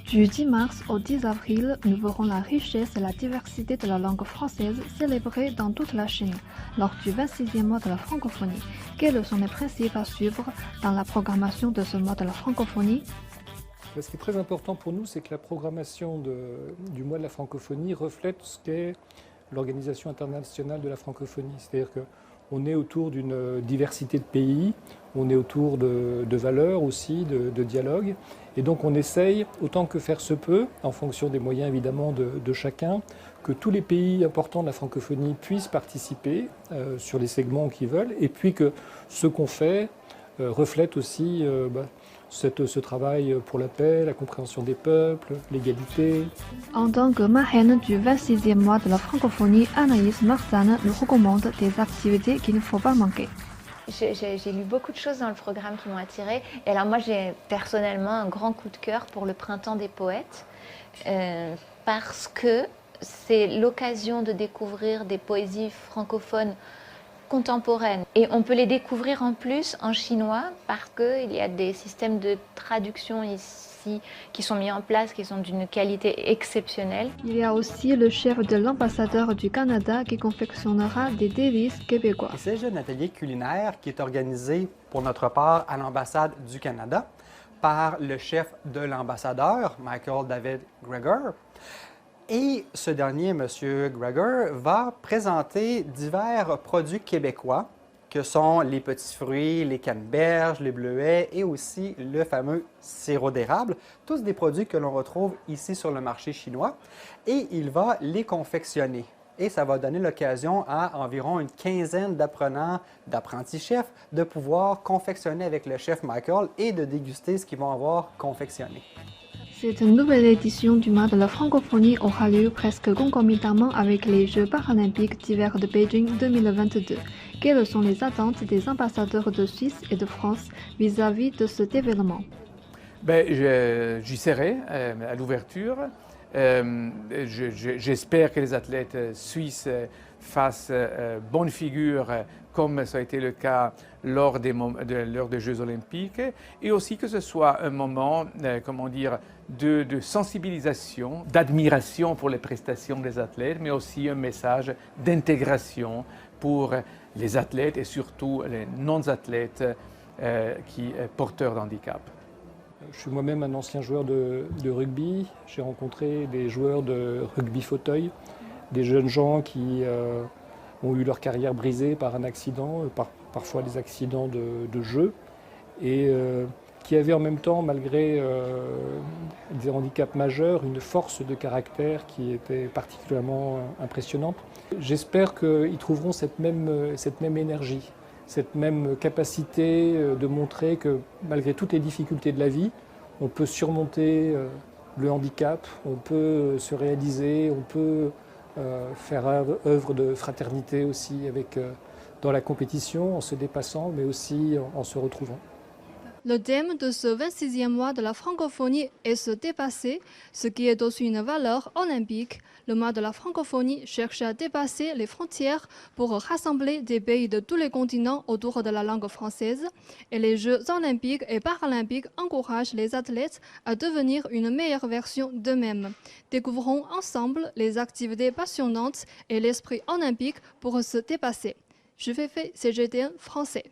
Du 10 mars au 10 avril, nous verrons la richesse et la diversité de la langue française célébrée dans toute la Chine lors du 26e mois de la francophonie. Quels sont les principes à suivre dans la programmation de ce mois de la francophonie? Ce qui est très important pour nous, c'est que la programmation du mois de la francophonie reflète ce qu'est l'Organisation internationale de la francophonie. C'est-à-dire qu'on est autour d'une diversité de pays, on est autour de valeurs aussi, de dialogue. Et donc on essaye, autant que faire se peut, en fonction des moyens évidemment de chacun, que tous les pays importants de la francophonie puissent participer sur les segments qu'ils veulent, et puis que ce qu'on fait reflète aussi ce travail pour la paix, la compréhension des peuples, l'égalité. En tant que marraine du 26e mois de la francophonie, Anaïs Marzane nous recommande des activités qu'il ne faut pas manquer. J'ai lu beaucoup de choses dans le programme qui m'ont attirée. Et alors moi, j'ai personnellement un grand coup de cœur pour le Printemps des poètes, parce que c'est l'occasion de découvrir des poésies francophones contemporaines. Et on peut les découvrir en plus en chinois, parce qu'il y a des systèmes de traduction ici qui sont mis en place, qui sont d'une qualité exceptionnelle. Il y a aussi le chef de l'ambassadeur du Canada qui confectionnera des délices québécois. Il s'agit d'un atelier culinaire qui est organisé pour notre part à l'ambassade du Canada par le chef de l'ambassadeur, Michael David Gregor. Et ce dernier, M. Gregor, va présenter divers produits québécois que sont les petits fruits, les canneberges, les bleuets et aussi le fameux sirop d'érable, tous des produits que l'on retrouve ici sur le marché chinois, et il va les confectionner. Et ça va donner l'occasion à environ une quinzaine d'apprenants, d'apprentis chefs, de pouvoir confectionner avec le chef Michael et de déguster ce qu'ils vont avoir confectionné. Cette nouvelle édition du mois de la francophonie aura lieu presque concomitamment avec les Jeux paralympiques d'hiver de Beijing 2022. Quelles sont les attentes des ambassadeurs de Suisse et de France vis-à-vis de cet événement? J'y serai à l'ouverture. J'espère que les athlètes suisses fassent bonne figure comme ça a été le cas lors des Jeux olympiques, et aussi que ce soit un moment, de sensibilisation, d'admiration pour les prestations des athlètes, mais aussi un message d'intégration pour les athlètes et surtout les non-athlètes porteurs d'handicap. Je suis moi-même un ancien joueur de rugby. J'ai rencontré des joueurs de rugby fauteuil, des jeunes gens qui ont eu leur carrière brisée par un accident, parfois des accidents de jeu, et qui avaient en même temps, malgré des handicaps majeurs, une force de caractère qui était particulièrement impressionnante. J'espère qu'ils trouveront cette même énergie, cette même capacité de montrer que malgré toutes les difficultés de la vie, on peut surmonter le handicap, on peut se réaliser, on peut faire œuvre de fraternité aussi dans la compétition, en se dépassant, mais aussi en se retrouvant. Le thème de ce 26e mois de la francophonie est se dépasser, ce qui est aussi une valeur olympique. Le mois de la francophonie cherche à dépasser les frontières pour rassembler des pays de tous les continents autour de la langue française. Et les Jeux olympiques et paralympiques encouragent les athlètes à devenir une meilleure version d'eux-mêmes. Découvrons ensemble les activités passionnantes et l'esprit olympique pour se dépasser. Je fais CGTN français.